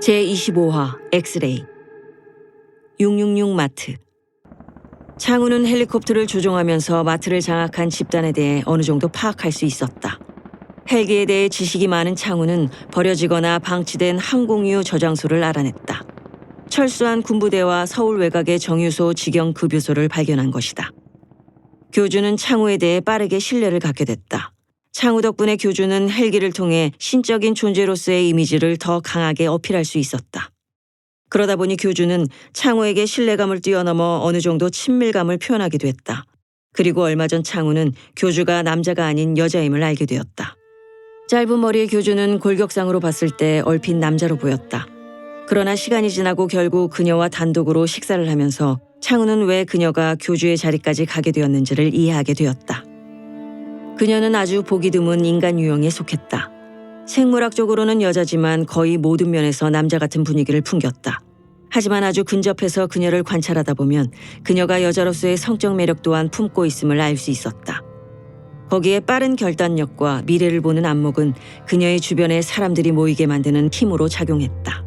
제25화 엑스레이 666 마트. 창우는 헬리콥터를 조종하면서 마트를 장악한 집단에 대해 어느 정도 파악할 수 있었다. 헬기에 대해 지식이 많은 창우는 버려지거나 방치된 항공유 저장소를 알아냈다. 철수한 군부대와 서울 외곽의 정유소 직영 급유소를 발견한 것이다. 교주는 창우에 대해 빠르게 신뢰를 갖게 됐다. 창우 덕분에 교주는 헬기를 통해 신적인 존재로서의 이미지를 더 강하게 어필할 수 있었다. 그러다 보니 교주는 창우에게 신뢰감을 뛰어넘어 어느 정도 친밀감을 표현하기도 했다. 그리고 얼마 전 창우는 교주가 남자가 아닌 여자임을 알게 되었다. 짧은 머리의 교주는 골격상으로 봤을 때 얼핏 남자로 보였다. 그러나 시간이 지나고 결국 그녀와 단독으로 식사를 하면서 창우는 왜 그녀가 교주의 자리까지 가게 되었는지를 이해하게 되었다. 그녀는 아주 보기 드문 인간 유형에 속했다. 생물학적으로는 여자지만 거의 모든 면에서 남자 같은 분위기를 풍겼다. 하지만 아주 근접해서 그녀를 관찰하다 보면 그녀가 여자로서의 성적 매력 또한 품고 있음을 알 수 있었다. 거기에 빠른 결단력과 미래를 보는 안목은 그녀의 주변에 사람들이 모이게 만드는 힘으로 작용했다.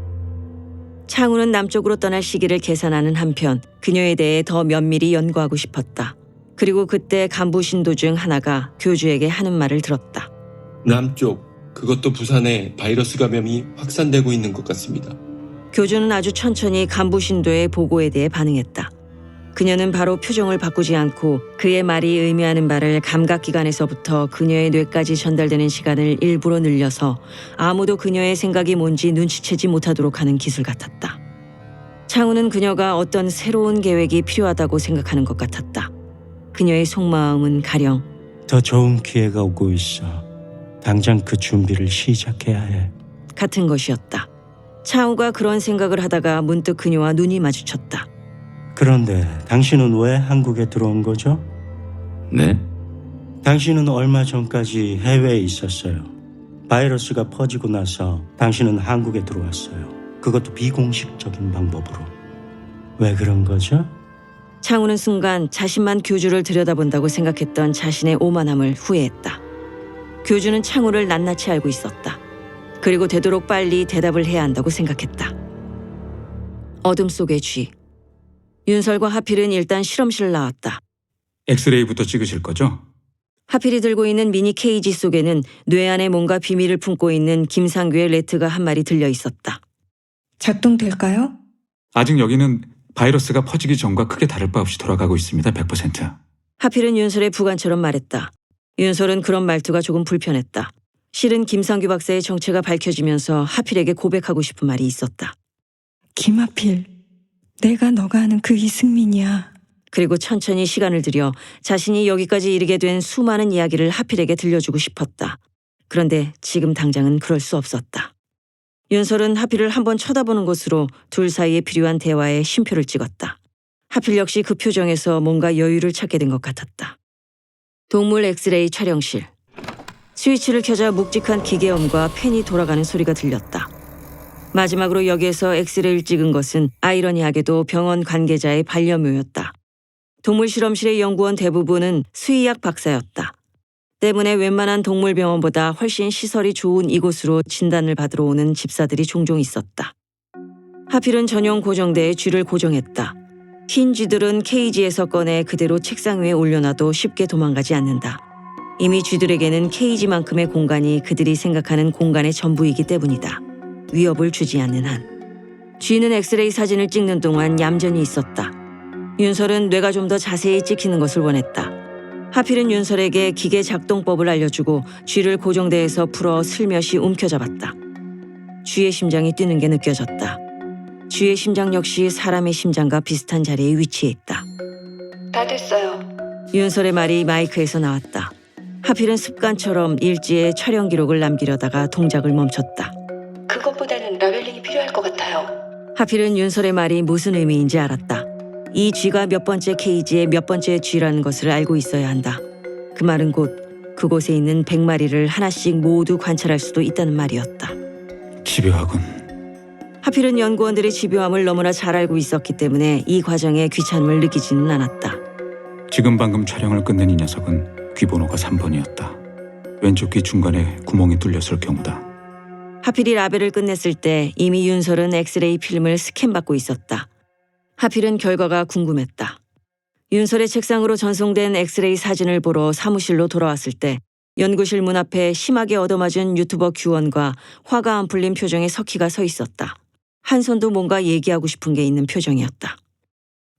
창우는 남쪽으로 떠날 시기를 계산하는 한편 그녀에 대해 더 면밀히 연구하고 싶었다. 그리고 그때 간부 신도 중 하나가 교주에게 하는 말을 들었다. 남쪽, 그것도 부산에 바이러스 감염이 확산되고 있는 것 같습니다. 교주는 아주 천천히 간부 신도의 보고에 대해 반응했다. 그녀는 바로 표정을 바꾸지 않고 그의 말이 의미하는 바를 감각기관에서부터 그녀의 뇌까지 전달되는 시간을 일부러 늘려서 아무도 그녀의 생각이 뭔지 눈치채지 못하도록 하는 기술 같았다. 창우는 그녀가 어떤 새로운 계획이 필요하다고 생각하는 것 같았다. 그녀의 속마음은 가령 더 좋은 기회가 오고 있어. 당장 그 준비를 시작해야 해. 같은 것이었다. 창우가 그런 생각을 하다가 문득 그녀와 눈이 마주쳤다. 그런데 당신은 왜 한국에 들어온 거죠? 네? 당신은 얼마 전까지 해외에 있었어요. 바이러스가 퍼지고 나서 당신은 한국에 들어왔어요. 그것도 비공식적인 방법으로. 왜 그런 거죠? 창우는 순간 자신만 교주를 들여다본다고 생각했던 자신의 오만함을 후회했다. 교주는 창우를 낱낱이 알고 있었다. 그리고 되도록 빨리 대답을 해야 한다고 생각했다. 어둠 속의 쥐. 윤설과 하필은 일단 실험실을 나왔다. 엑스레이부터 찍으실 거죠? 하필이 들고 있는 미니 케이지 속에는 뇌 안에 뭔가 비밀을 품고 있는 김상규의 레트가 한 마리 들려 있었다. 작동될까요? 아직 여기는 바이러스가 퍼지기 전과 크게 다를 바 없이 돌아가고 있습니다. 100%. 하필은 윤설의 부관처럼 말했다. 윤설은 그런 말투가 조금 불편했다. 실은 김상규 박사의 정체가 밝혀지면서 하필에게 고백하고 싶은 말이 있었다. 김하필, 내가 너가 아는 그 이승민이야. 그리고 천천히 시간을 들여 자신이 여기까지 이르게 된 수많은 이야기를 하필에게 들려주고 싶었다. 그런데 지금 당장은 그럴 수 없었다. 윤설은 하필을 한번 쳐다보는 것으로 둘 사이에 필요한 대화에 쉼표를 찍었다. 하필 역시 그 표정에서 뭔가 여유를 찾게 된 것 같았다. 동물 엑스레이 촬영실. 스위치를 켜자 묵직한 기계음과 펜이 돌아가는 소리가 들렸다. 마지막으로 여기에서 엑스레이를 찍은 것은 아이러니하게도 병원 관계자의 반려묘였다. 동물 실험실의 연구원 대부분은 수의학 박사였다. 때문에 웬만한 동물병원보다 훨씬 시설이 좋은 이곳으로 진단을 받으러 오는 집사들이 종종 있었다. 하필은 전용 고정대에 쥐를 고정했다. 흰 쥐들은 케이지에서 꺼내 그대로 책상 위에 올려놔도 쉽게 도망가지 않는다. 이미 쥐들에게는 케이지만큼의 공간이 그들이 생각하는 공간의 전부이기 때문이다. 위협을 주지 않는 한. 쥐는 엑스레이 사진을 찍는 동안 얌전히 있었다. 윤설은 뇌가 좀 더 자세히 찍히는 것을 원했다. 하필은 윤설에게 기계 작동법을 알려주고 쥐를 고정대에서 풀어 슬며시 움켜잡았다. 쥐의 심장이 뛰는 게 느껴졌다. 쥐의 심장 역시 사람의 심장과 비슷한 자리에 위치해 있다. 다 됐어요. 윤설의 말이 마이크에서 나왔다. 하필은 습관처럼 일지에 촬영 기록을 남기려다가 동작을 멈췄다. 그것보다는 라벨링이 필요할 것 같아요. 하필은 윤설의 말이 무슨 의미인지 알았다. 이 쥐가 몇 번째 케이지의 몇 번째 쥐라는 것을 알고 있어야 한다. 그 말은 곧 그곳에 있는 100마리를 하나씩 모두 관찰할 수도 있다는 말이었다. 집요하군. 하필은 연구원들의 집요함을 너무나 잘 알고 있었기 때문에 이 과정에 귀찮음을 느끼지는 않았다. 지금 방금 촬영을 끝낸 이 녀석은 귀번호가 3번이었다. 왼쪽 귀 중간에 구멍이 뚫렸을 경우다. 하필이 라벨을 끝냈을 때 이미 윤설은 엑스레이 필름을 스캔받고 있었다. 하필은 결과가 궁금했다. 윤설의 책상으로 전송된 엑스레이 사진을 보러 사무실로 돌아왔을 때 연구실 문 앞에 심하게 얻어맞은 유튜버 규원과 화가 안 풀린 표정의 석희가 서 있었다. 한손도 뭔가 얘기하고 싶은 게 있는 표정이었다.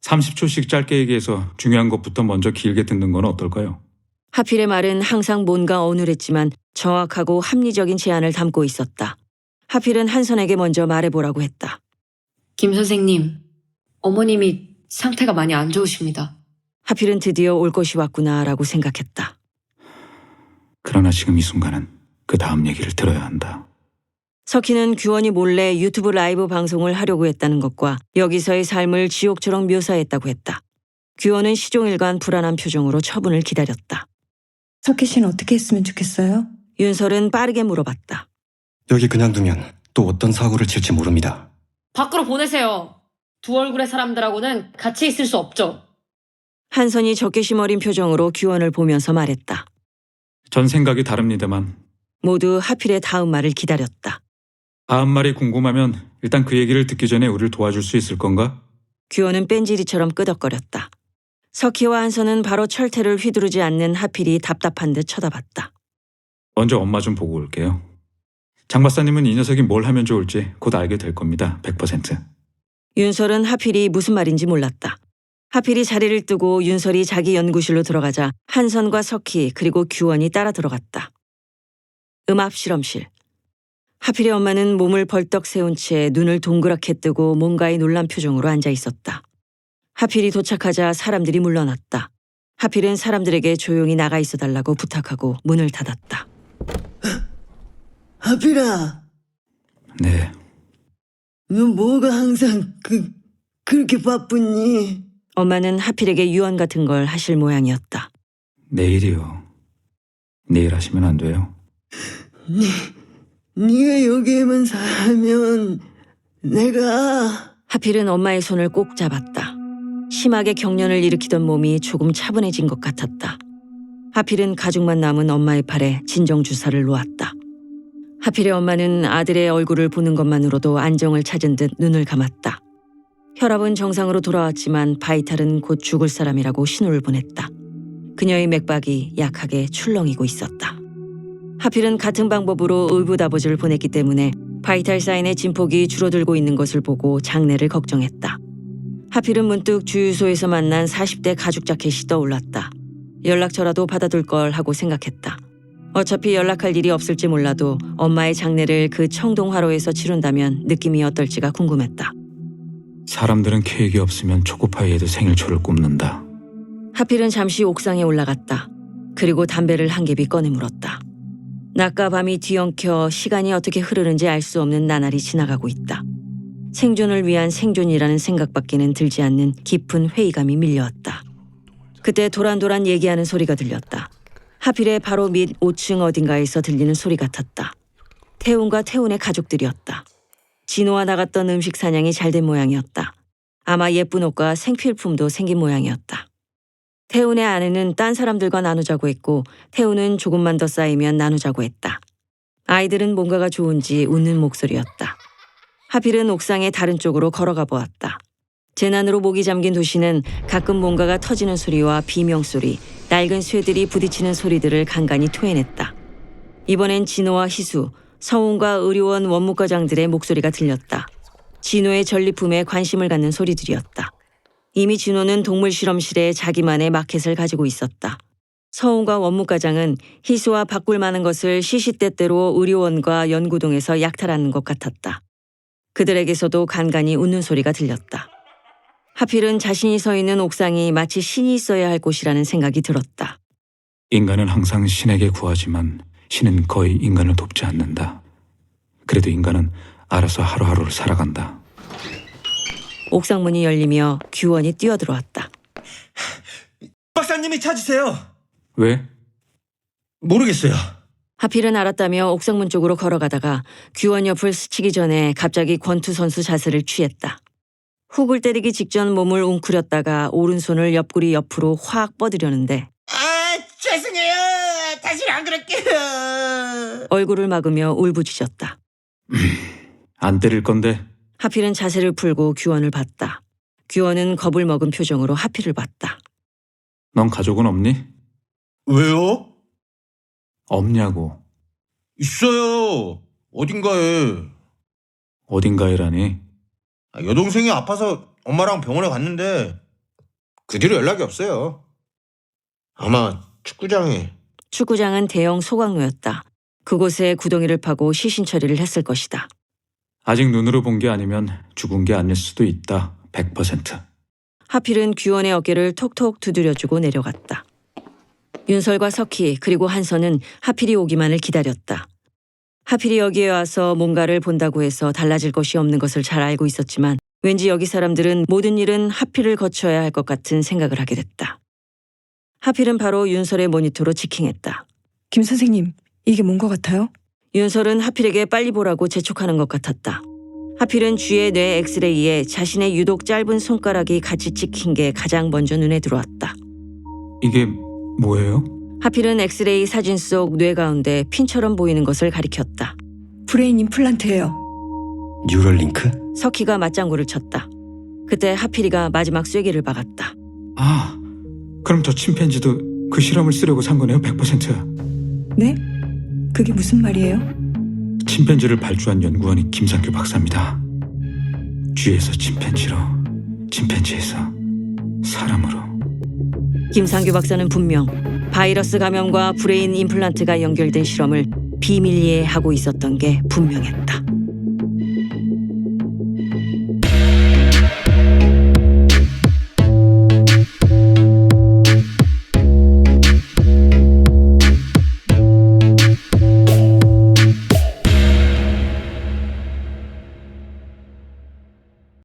30초씩 짧게 얘기해서 중요한 것부터 먼저 길게 듣는 건 어떨까요? 하필의 말은 항상 뭔가 어눌했지만 정확하고 합리적인 제안을 담고 있었다. 하필은 한선에게 먼저 말해보라고 했다. 김 선생님, 어머님이 상태가 많이 안 좋으십니다. 하필은 드디어 올 것이 왔구나라고 생각했다. 그러나 지금 이 순간은 그 다음 얘기를 들어야 한다. 석희는 규원이 몰래 유튜브 라이브 방송을 하려고 했다는 것과 여기서의 삶을 지옥처럼 묘사했다고 했다. 규원은 시종일관 불안한 표정으로 처분을 기다렸다. 석희 씨는 어떻게 했으면 좋겠어요? 윤설은 빠르게 물어봤다. 여기 그냥 두면 또 어떤 사고를 칠지 모릅니다. 밖으로 보내세요. 두 얼굴의 사람들하고는 같이 있을 수 없죠. 한선이 적개심 어린 표정으로 규원을 보면서 말했다. 전 생각이 다릅니다만 모두 하필의 다음 말을 기다렸다. 다음 말이 궁금하면 일단 그 얘기를 듣기 전에 우리를 도와줄 수 있을 건가? 규원은 뺀질이처럼 끄덕거렸다. 석희와 한선은 바로 철퇴를 휘두르지 않는 하필이 답답한 듯 쳐다봤다. 먼저 엄마 좀 보고 올게요. 장 박사님은 이 녀석이 뭘 하면 좋을지 곧 알게 될 겁니다. 100%. 윤설은 하필이 무슨 말인지 몰랐다. 하필이 자리를 뜨고 윤설이 자기 연구실로 들어가자 한선과 석희 그리고 규원이 따라 들어갔다. 음압 실험실. 하필의 엄마는 몸을 벌떡 세운 채 눈을 동그랗게 뜨고 뭔가에 놀란 표정으로 앉아 있었다. 하필이 도착하자 사람들이 물러났다. 하필은 사람들에게 조용히 나가 있어달라고 부탁하고 문을 닫았다. 하필아, 네. 너 뭐가 항상 그렇게 바쁘니? 엄마는 하필에게 유언 같은 걸 하실 모양이었다. 내일이요. 내일 하시면 안 돼요? 네가 여기에만 살면 내가... 하필은 엄마의 손을 꼭 잡았다. 심하게 경련을 일으키던 몸이 조금 차분해진 것 같았다. 하필은 가죽만 남은 엄마의 팔에 진정주사를 놓았다. 하필의 엄마는 아들의 얼굴을 보는 것만으로도 안정을 찾은 듯 눈을 감았다. 혈압은 정상으로 돌아왔지만 바이탈은 곧 죽을 사람이라고 신호를 보냈다. 그녀의 맥박이 약하게 출렁이고 있었다. 하필은 같은 방법으로 의붓아버지를 보냈기 때문에 바이탈 사인의 진폭이 줄어들고 있는 것을 보고 장래를 걱정했다. 하필은 문득 주유소에서 만난 40대 가죽 자켓이 떠올랐다. 연락처라도 받아둘 걸 하고 생각했다. 어차피 연락할 일이 없을지 몰라도 엄마의 장례를 그 청동화로에서 치룬다면 느낌이 어떨지가 궁금했다. 사람들은 케이크 없으면 초코파이에도 생일초를 꼽는다. 하필은 잠시 옥상에 올라갔다. 그리고 담배를 한 개비 꺼내 물었다. 낮과 밤이 뒤엉켜 시간이 어떻게 흐르는지 알 수 없는 나날이 지나가고 있다. 생존을 위한 생존이라는 생각밖에는 들지 않는 깊은 회의감이 밀려왔다. 그때 도란도란 얘기하는 소리가 들렸다. 하필의 바로 밑 5층 어딘가에서 들리는 소리 같았다. 태훈과 태훈의 가족들이었다. 진호와 나갔던 음식 사냥이 잘된 모양이었다. 아마 예쁜 옷과 생필품도 생긴 모양이었다. 태훈의 아내는 딴 사람들과 나누자고 했고 태훈은 조금만 더 쌓이면 나누자고 했다. 아이들은 뭔가가 좋은지 웃는 목소리였다. 하필은 옥상의 다른 쪽으로 걸어가 보았다. 재난으로 목이 잠긴 도시는 가끔 뭔가가 터지는 소리와 비명소리, 낡은 쇠들이 부딪히는 소리들을 간간히 토해냈다. 이번엔 진호와 희수, 성훈과 의료원 원무과장들의 목소리가 들렸다. 진호의 전리품에 관심을 갖는 소리들이었다. 이미 진호는 동물실험실에 자기만의 마켓을 가지고 있었다. 성훈과 원무과장은 희수와 바꿀 만한 것을 시시때때로 의료원과 연구동에서 약탈하는 것 같았다. 그들에게서도 간간히 웃는 소리가 들렸다. 하필은 자신이 서 있는 옥상이 마치 신이 있어야 할 곳이라는 생각이 들었다. 인간은 항상 신에게 구하지만 신은 거의 인간을 돕지 않는다. 그래도 인간은 알아서 하루하루를 살아간다. 옥상문이 열리며 규원이 뛰어들어왔다. 박사님이 찾으세요. 왜? 모르겠어요. 하필은 알았다며 옥상문 쪽으로 걸어가다가 규원 옆을 스치기 전에 갑자기 권투 선수 자세를 취했다. 훅을 때리기 직전 몸을 웅크렸다가 오른손을 옆구리 옆으로 확 뻗으려는데 죄송해요. 다시는 안 그럴게요. 얼굴을 막으며 울부짖었다. 안 때릴 건데. 하필은 자세를 풀고 규원을 봤다. 규원은 겁을 먹은 표정으로 하필을 봤다. 넌 가족은 없니? 왜요? 없냐고. 있어요. 어딘가에. 어딘가에라니. 여동생이 아파서 엄마랑 병원에 갔는데 그 뒤로 연락이 없어요. 아마 축구장에. 축구장은 대형 소각로였다. 그곳에 구덩이를 파고 시신 처리를 했을 것이다. 아직 눈으로 본 게 아니면 죽은 게 아닐 수도 있다. 100%. 하필은 규원의 어깨를 톡톡 두드려주고 내려갔다. 윤설과 석희 그리고 한선은 하필이 오기만을 기다렸다. 하필이 여기에 와서 뭔가를 본다고 해서 달라질 것이 없는 것을 잘 알고 있었지만 왠지 여기 사람들은 모든 일은 하필을 거쳐야 할 것 같은 생각을 하게 됐다. 하필은 바로 윤설의 모니터로 지킹했다. 김 선생님, 이게 뭔 것 같아요? 윤설은 하필에게 빨리 보라고 재촉하는 것 같았다. 하필은 쥐의 뇌 엑스레이에 자신의 유독 짧은 손가락이 같이 찍힌 게 가장 먼저 눈에 들어왔다. 이게 뭐예요? 하필은 엑스레이 사진 속 뇌 가운데 핀처럼 보이는 것을 가리켰다. 브레인 임플란트예요. 뉴럴링크? 석희가 맞장구를 쳤다. 그때 하필이가 마지막 쐐기를 박았다. 아, 그럼 저 침팬지도 그 실험을 쓰려고 산 거네요? 100%. 네? 그게 무슨 말이에요? 침팬지를 발주한 연구원이 김상규 박사입니다. 쥐에서 침팬지로, 침팬지에서 사람으로. 김상규 박사는 분명 바이러스 감염과 브레인 임플란트가 연결된 실험을 비밀리에 하고 있었던 게 분명했다.